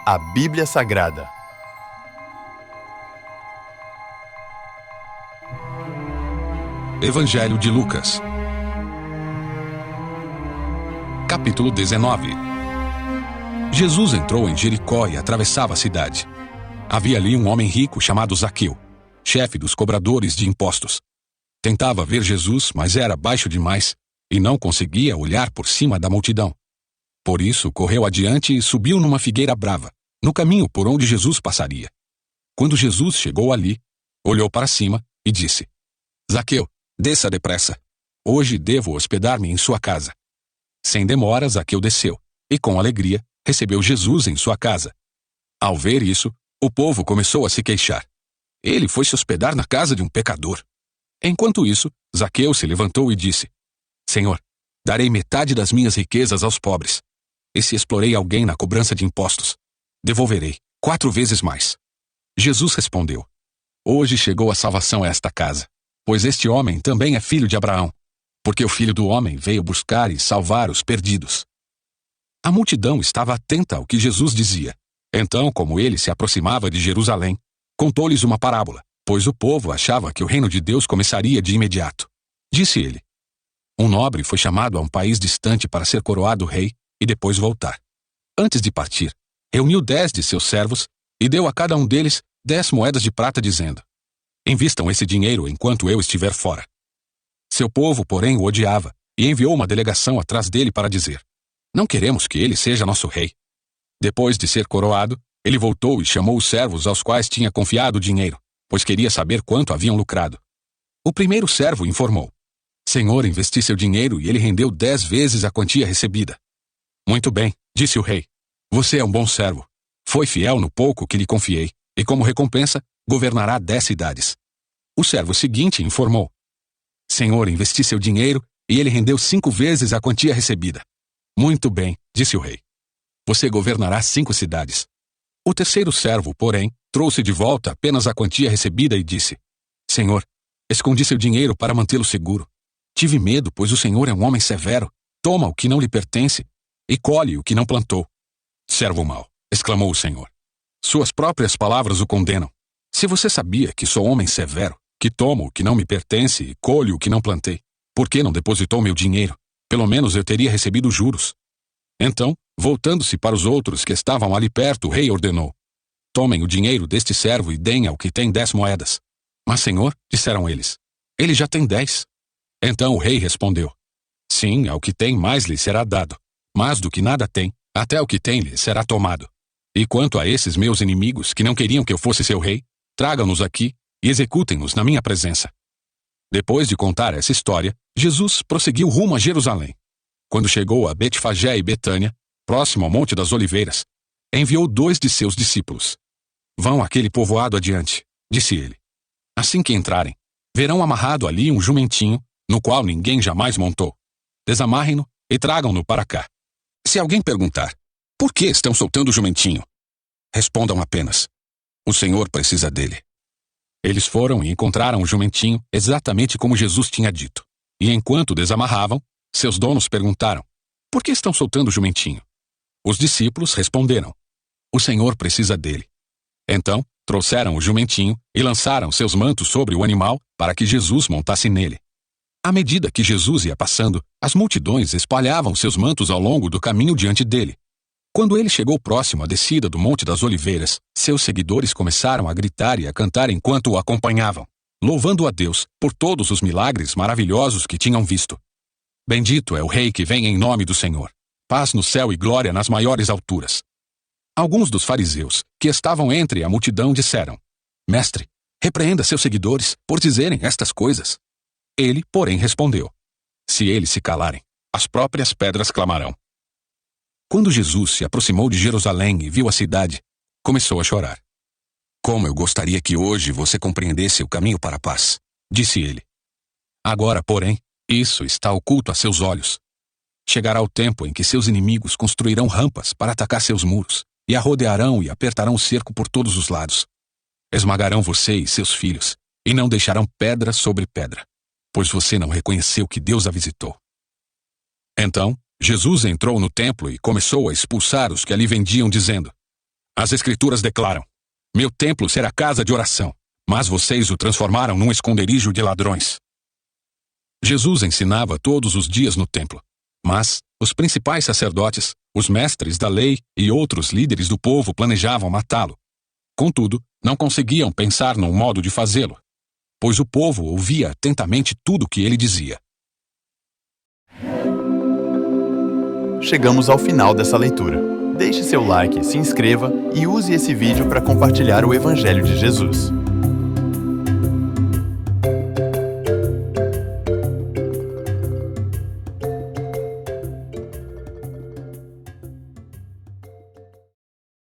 A Bíblia Sagrada. Evangelho de Lucas, capítulo 19. Jesus entrou em Jericó e atravessava a cidade. Havia ali um homem rico chamado Zaqueu, chefe dos cobradores de impostos. Tentava ver Jesus, mas era baixo demais e não conseguia olhar por cima da multidão. Por isso, correu adiante e subiu numa figueira brava, no caminho por onde Jesus passaria. Quando Jesus chegou ali, olhou para cima e disse: Zaqueu, desça depressa. Hoje devo hospedar-me em sua casa. Sem demora, Zaqueu desceu e, com alegria, recebeu Jesus em sua casa. Ao ver isso, o povo começou a se queixar. Ele foi se hospedar na casa de um pecador. Enquanto isso, Zaqueu se levantou e disse: Senhor, darei metade das minhas riquezas aos pobres. E se explorei alguém na cobrança de impostos, devolverei 4 vezes mais. Jesus respondeu: Hoje chegou a salvação a esta casa, pois este homem também é filho de Abraão, porque o Filho do Homem veio buscar e salvar os perdidos. A multidão estava atenta ao que Jesus dizia. Então, como ele se aproximava de Jerusalém, contou-lhes uma parábola, pois o povo achava que o reino de Deus começaria de imediato. Disse ele: Um nobre foi chamado a um país distante para ser coroado rei e depois voltar. Antes de partir, reuniu 10 de seus servos e deu a cada um deles 10 moedas de prata, dizendo: Invistam esse dinheiro enquanto eu estiver fora. Seu povo, porém, o odiava e enviou uma delegação atrás dele para dizer: Não queremos que ele seja nosso rei. Depois de ser coroado, ele voltou e chamou os servos aos quais tinha confiado o dinheiro, pois queria saber quanto haviam lucrado. O primeiro servo informou: Senhor, investi seu dinheiro e ele rendeu 10 vezes a quantia recebida. Muito bem, disse o rei. Você é um bom servo. Foi fiel no pouco que lhe confiei, e como recompensa, governará 10 cidades. O servo seguinte informou: Senhor, investi seu dinheiro e ele rendeu 5 vezes a quantia recebida. Muito bem, disse o rei. Você governará 5 cidades. O terceiro servo, porém, trouxe de volta apenas a quantia recebida e disse: Senhor, escondi seu dinheiro para mantê-lo seguro. Tive medo, pois o Senhor é um homem severo. Toma o que não lhe pertence e colhe o que não plantou. Servo mau, exclamou o Senhor. Suas próprias palavras o condenam. Se você sabia que sou homem severo, que tomo o que não me pertence e colho o que não plantei, por que não depositou meu dinheiro? Pelo menos eu teria recebido juros. Então, voltando-se para os outros que estavam ali perto, o rei ordenou: Tomem o dinheiro deste servo e deem ao que tem 10 moedas. Mas, Senhor, disseram eles, ele já tem 10. Então o rei respondeu: Sim, ao que tem mais lhe será dado, mas do que nada tem, até o que tem lhe será tomado. E quanto a esses meus inimigos que não queriam que eu fosse seu rei, tragam-nos aqui e executem-nos na minha presença. Depois de contar essa história, Jesus prosseguiu rumo a Jerusalém. Quando chegou a Betfagé e Betânia, próximo ao Monte das Oliveiras, enviou 2 de seus discípulos. Vão àquele povoado adiante, disse ele. Assim que entrarem, verão amarrado ali um jumentinho, no qual ninguém jamais montou. Desamarrem-no e tragam-no para cá. Se alguém perguntar: Por que estão soltando o jumentinho? Respondam apenas: O Senhor precisa dele. Eles foram e encontraram o jumentinho exatamente como Jesus tinha dito. E enquanto desamarravam, seus donos perguntaram: Por que estão soltando o jumentinho? Os discípulos responderam: O Senhor precisa dele. Então, trouxeram o jumentinho e lançaram seus mantos sobre o animal para que Jesus montasse nele. À medida que Jesus ia passando, as multidões espalhavam seus mantos ao longo do caminho diante dele. Quando ele chegou próximo à descida do Monte das Oliveiras, seus seguidores começaram a gritar e a cantar enquanto o acompanhavam, louvando a Deus por todos os milagres maravilhosos que tinham visto. Bendito é o Rei que vem em nome do Senhor. Paz no céu e glória nas maiores alturas. Alguns dos fariseus, que estavam entre a multidão, disseram: Mestre, repreenda seus seguidores por dizerem estas coisas. Ele, porém, respondeu: Se eles se calarem, as próprias pedras clamarão. Quando Jesus se aproximou de Jerusalém e viu a cidade, começou a chorar. Como eu gostaria que hoje você compreendesse o caminho para a paz, disse ele. Agora, porém, isso está oculto a seus olhos. Chegará o tempo em que seus inimigos construirão rampas para atacar seus muros, e a rodearão e apertarão o cerco por todos os lados. Esmagarão você e seus filhos, e não deixarão pedra sobre pedra, pois você não reconheceu que Deus a visitou. Então, Jesus entrou no templo e começou a expulsar os que ali vendiam, dizendo: As Escrituras declaram: meu templo será casa de oração, mas vocês o transformaram num esconderijo de ladrões. Jesus ensinava todos os dias no templo, mas os principais sacerdotes, os mestres da lei e outros líderes do povo planejavam matá-lo. Contudo, não conseguiam pensar num modo de fazê-lo, pois o povo ouvia atentamente tudo o que ele dizia. Chegamos ao final dessa leitura. Deixe seu like, se inscreva e use esse vídeo para compartilhar o Evangelho de Jesus.